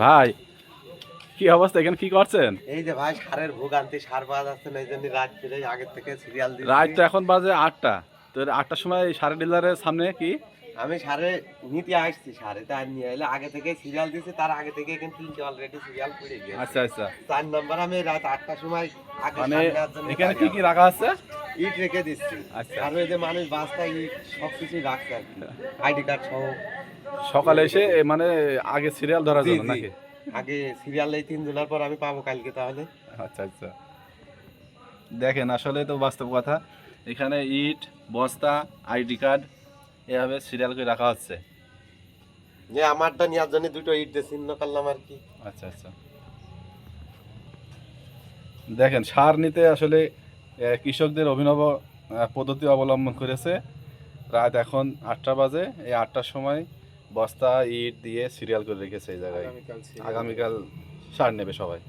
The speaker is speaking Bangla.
ভাই কি অবস্থা, এখানে কি করছেন? এই যে ভাই সারের ভোগ আনতে সার পাওয়া যাচ্ছে না, এই জন্য রাত ফিরে আগের থেকে সিরিয়াল রাত দিচ্ছি। তো এখন বাজে 8টা। তো 8টার সময় সারের ডিলারের সামনে কি? আমি সারে নিতে আসছি, সারে তার নিয়ে এলে আগে থেকে সিরিয়াল দিচ্ছি, তার আগে থেকে কিন্তু তিনটে অলরেডি সিরিয়াল পড়ে গিয়েছে। আচ্ছা আচ্ছা, 4 নম্বর আমি রাত 8টার সময় আগে মানে সার নেওয়ার জন্য এখানে কি দাঁড়িয়ে কি আছি। রাখা আছে? ইট রেখে দিচ্ছি। আচ্ছা, আর ওই যে মানুষ বাস্তায় ইট সব কিছুই রাখছে আর কি, আইডি কার্ড সহ। সকালে এসে মানে আগে সিরিয়াল ধরার জি জন্য জি, নাকি? আগে সিরিয়াল এই 3 জনের পর আমি পাবো কালকে তাহলে। আচ্ছা আচ্ছা, দেখেন আসলে তো বাস্তব কথা, এখানে ইট, বস্তা, আইডি কার্ড এভাবে সিরিয়াল করে রাখা হচ্ছে। যে আমারটা নেওয়ার জন্য দুটো ইট দিয়ে চিহ্ন করলাম আর কি। আচ্ছা আচ্ছা, দেখেন সার নিতে আসলে কৃষকদের অভিনব পদ্ধতি অবলম্বন করেছে। রাত এখন 8টা বাজে, এই 8টার সময় বস্তা ইট দিয়ে সিরিয়াল করে রেখেছে এই জায়গায়। আগামীকাল সার নেবে সবাই।